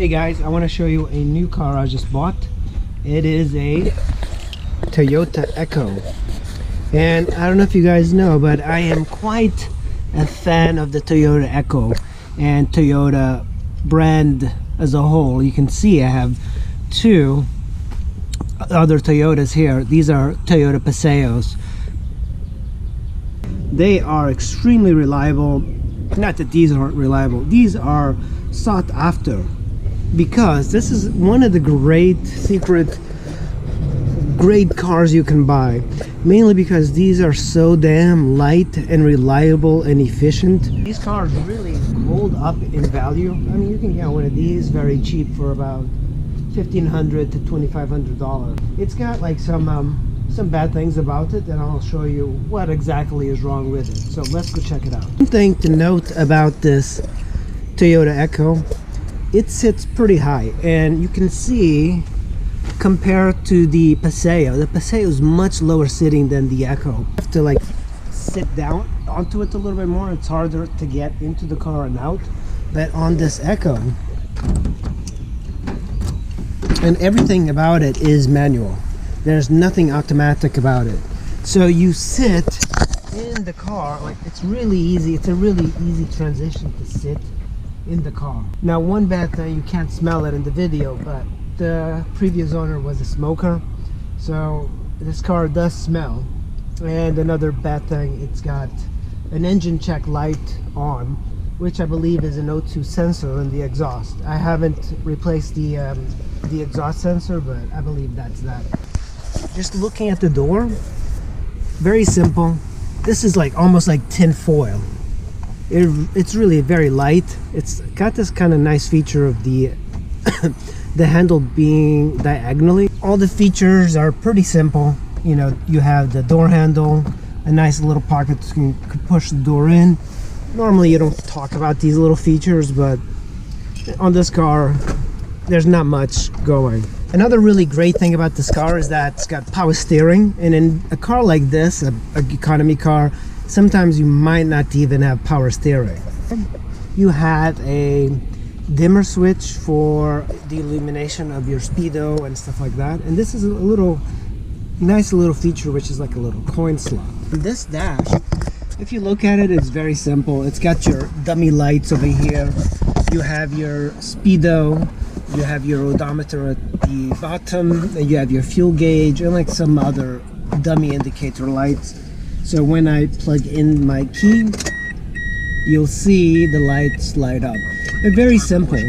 Hey guys, I want to show you a new car I just bought. It is a Toyota Echo. And I don't know if you guys know, but I am quite a fan of the Toyota Echo and Toyota brand as a whole. You can see I have two other Toyotas here. These are Toyota Paseos. They are extremely reliable. Not that these aren't reliable, these are sought after, because this is one of the great cars you can buy, mainly because these are so damn light and reliable and efficient. These cars really hold up in value. I mean, you can get one of these very cheap for about $1,500 to $2,500. It's got like some bad things about it, and I'll show you what exactly is wrong with it. So let's go check it out. One thing to note about this Toyota Echo, it sits pretty high, and you can see compared to the Paseo is much lower sitting than the Echo. You have to like sit down onto it a little bit more. It's harder to get into the car and out. But on this Echo, and everything about it is manual. There's nothing automatic about it. So you sit in the car, like it's really easy. It's a really easy transition to sit in the car. Now, one bad thing, you can't smell it in the video, but the previous owner was a smoker, so this car does smell. And another bad thing, it's got an engine check light on, which I believe is an O2 sensor in the exhaust. I haven't replaced the exhaust sensor, but I believe that's that. Just looking at the door, very simple. This is like almost like tin foil. It's really very light. It's got this kind of nice feature of the the handle being diagonally. All the features are pretty simple. You know, you have the door handle, a nice little pocket so you can push the door in. Normally you don't talk about these little features, but on this car there's not much going. Another really great thing about this car is that it's got power steering, and in a car like this, a economy car, sometimes you might not even have power steering. You have a dimmer switch for the illumination of your speedo and stuff like that, and this is a nice little feature, which is like a little coin slot. This dash, if you look at it, it's very simple. It's got your dummy lights over here, you have your speedo, you have your odometer at the bottom, and you have your fuel gauge and like some other dummy indicator lights. So when I plug in my key, you'll see the lights light up. They're very simple.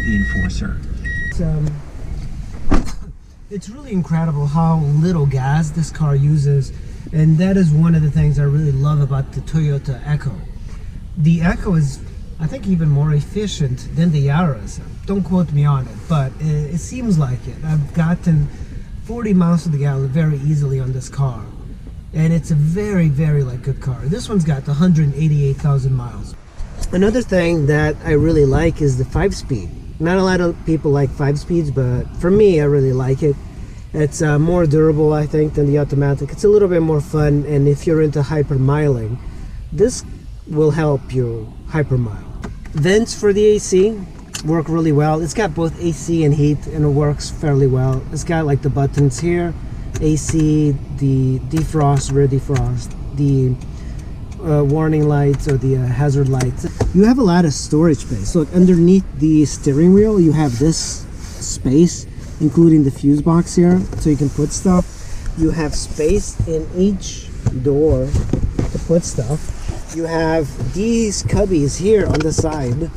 It's really incredible how little gas this car uses, and that is one of the things I really love about the Toyota Echo. The Echo is, I think, even more efficient than the Yaris. Don't quote me on it, but it seems like it. I've gotten 40 miles to the gallon very easily on this car, and it's a very, very good car. This one's got 188,000 miles. Another thing that I really like is the 5-speed. Not a lot of people like 5-speeds, but for me, I really like it. It's more durable, I think, than the automatic. It's a little bit more fun, and if you're into hypermiling, this will help you hypermile. Vents for the AC work really well. It's got both AC and heat, and it works fairly well. It's got like the buttons here, AC, the defrost, rear defrost, the warning lights or the hazard lights. You have a lot of storage space. Look, underneath the steering wheel you have this space, including the fuse box here, so you can put stuff. You have space in each door to put stuff. You have these cubbies here on the side.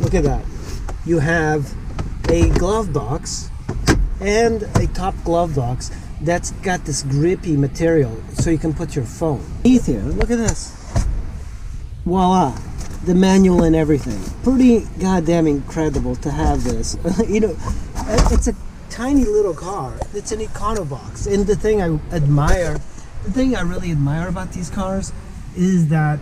Look at that. You have a glove box and a top glove box that's got this grippy material so you can put your phone. Beneath here, look at this. Voila, the manual and everything. Pretty goddamn incredible to have this. You know, it's a tiny little car. It's an econobox, and the thing I really admire about these cars is that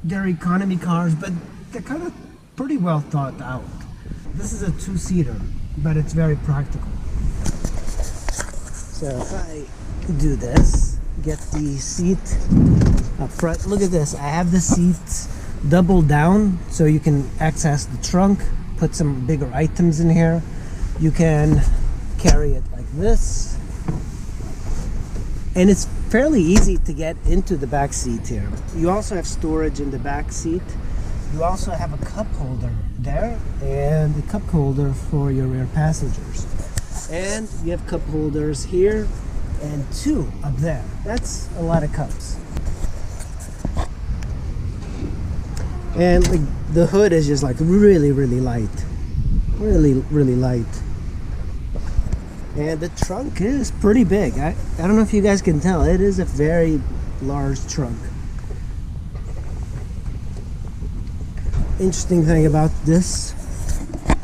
they're economy cars, but they're kind of pretty well thought out. This is a 2-seater, but it's very practical. So if I do this, get the seat up front, look at this. I have the seats doubled down so you can access the trunk put some bigger items in here. You can carry it like this. And it's fairly easy to get into the back seat here. You also have storage in the back seat. You also have a cup holder there and a cup holder for your rear passengers. And you have cup holders here and 2 up there. That's a lot of cups. And the hood is just like really, really light. Really, really light. And the trunk is pretty big. I don't know if you guys can tell. It is a very large trunk. Interesting thing about this,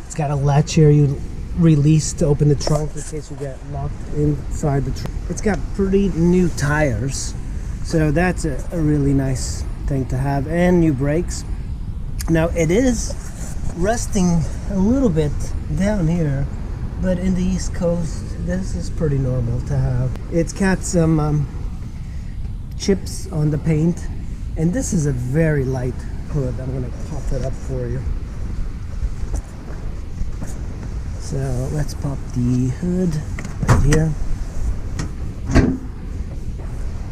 it's got a latch here you release to open the trunk in case you get locked inside the trunk. It's got pretty new tires, so that's a really nice thing to have, and new brakes. Now it is rusting a little bit down here, but in the East Coast this is pretty normal to have. It's got some chips on the paint, and this is a very light hood. I'm gonna pop it up for you. So let's pop the hood right here.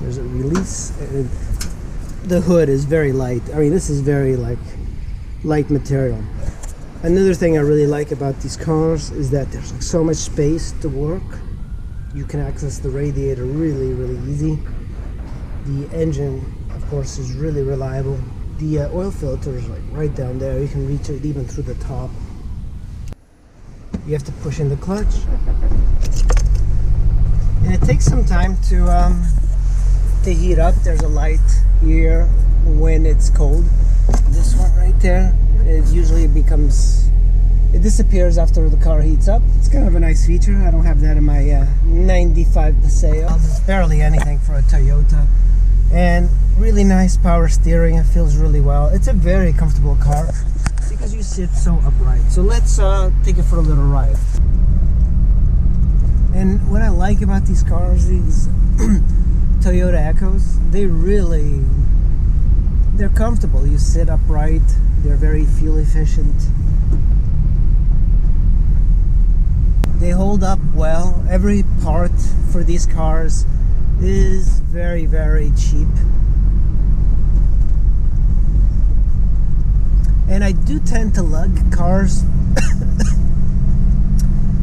There's a release. And the hood is very light. I mean, this is very light material. Another thing I really like about these cars is that there's like so much space to work. You can access the radiator really, really easy. The engine, of course, is really reliable. The oil filter is like right down there. You can reach it even through the top. You have to push in the clutch, and it takes some time to heat up. There's a light here when it's cold. This one right there, it usually it disappears after the car heats up. It's kind of a nice feature. I don't have that in my 95 Paseo. Barely anything for a Toyota. And really nice power steering. It feels really well. It's a very comfortable car because you sit so upright. So let's take it for a little ride. And what I like about these cars, these Toyota Ecos, they're comfortable. You sit upright. They're very fuel efficient. They hold up well. Every part for these cars is very, very cheap. And I do tend to lug cars.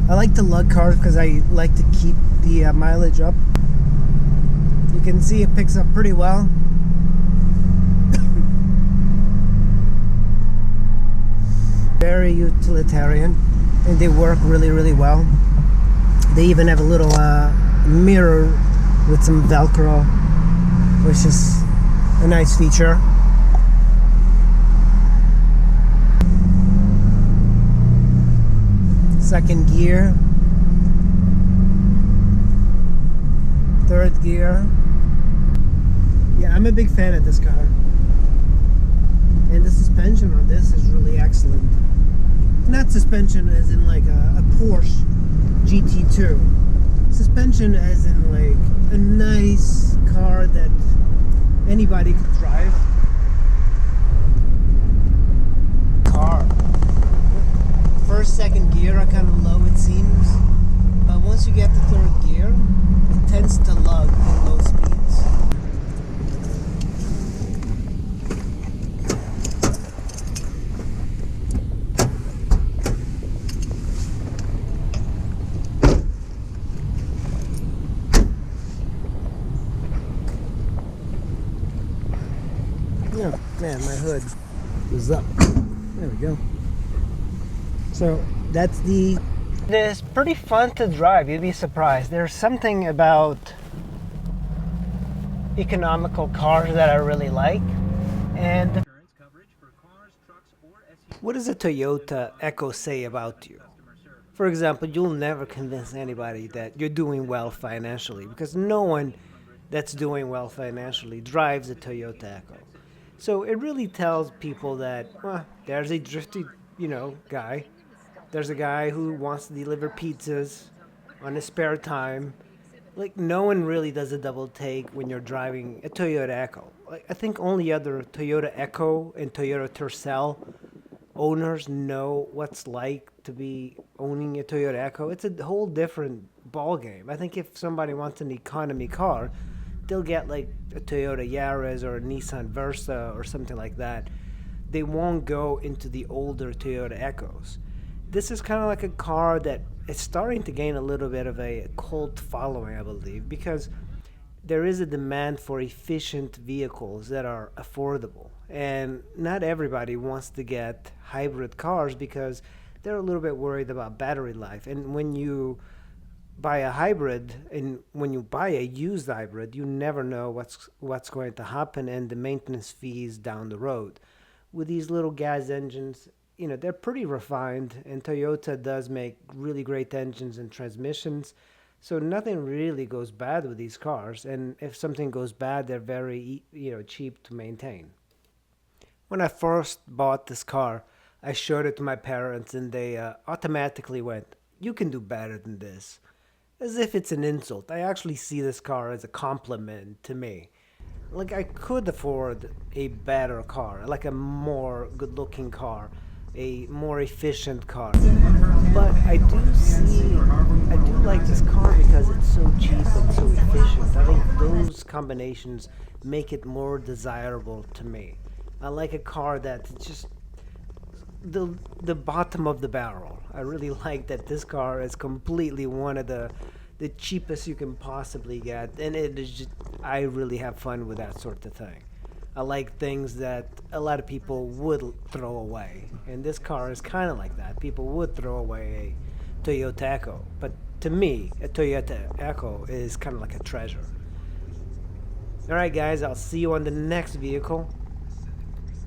I like to lug cars because I like to keep the mileage up. You can see it picks up pretty well. Very utilitarian, and they work really, really well. They even have a little mirror with some Velcro, which is a nice feature. Second gear, third gear. Yeah, I'm a big fan of this car. And the suspension on this is really excellent. Not suspension as in like a Porsche GT2. Suspension as in like a nice car that anybody could drive. First, second gear are kind of low, it seems, but once you get to third gear, it tends to lug at low speeds. Yeah, man, my hood is up. There we go. So that's it is pretty fun to drive. You'd be surprised. There's something about economical cars that I really like. And what does a Toyota Echo say about you? For example, you'll never convince anybody that you're doing well financially, because no one that's doing well financially drives a Toyota Echo. So it really tells people that, well, there's a drifty, guy. There's a guy who wants to deliver pizzas on his spare time. Like, no one really does a double take when you're driving a Toyota Echo. Like, I think only other Toyota Echo and Toyota Tercel owners know what's like to be owning a Toyota Echo. It's a whole different ball game. I think if somebody wants an economy car, they'll get like a Toyota Yaris or a Nissan Versa or something like that. They won't go into the older Toyota Echoes. This is kind of like a car that is starting to gain a little bit of a cult following, I believe, because there is a demand for efficient vehicles that are affordable. And not everybody wants to get hybrid cars because they're a little bit worried about battery life. And when you buy a hybrid and when you buy a used hybrid, you never know what's going to happen and the maintenance fees down the road. With these little gas engines, they're pretty refined, and Toyota does make really great engines and transmissions. So nothing really goes bad with these cars, and if something goes bad, they're very, cheap to maintain. When I first bought this car, I showed it to my parents, and they automatically went, "You can do better than this." As if it's an insult. I actually see this car as a compliment to me. Like, I could afford a better car, like a more good-looking car, a more efficient car. But I do like this car because it's so cheap and so efficient. I think those combinations make it more desirable to me. I like a car that's just the bottom of the barrel. I really like that this car is completely one of the cheapest you can possibly get, and it is just, I really have fun with that sort of thing. I like things that a lot of people would throw away, and this car is kind of like that. People would throw away a Toyota Echo, but to me, a Toyota Echo is kind of like a treasure. All right, guys, I'll see you on the next vehicle.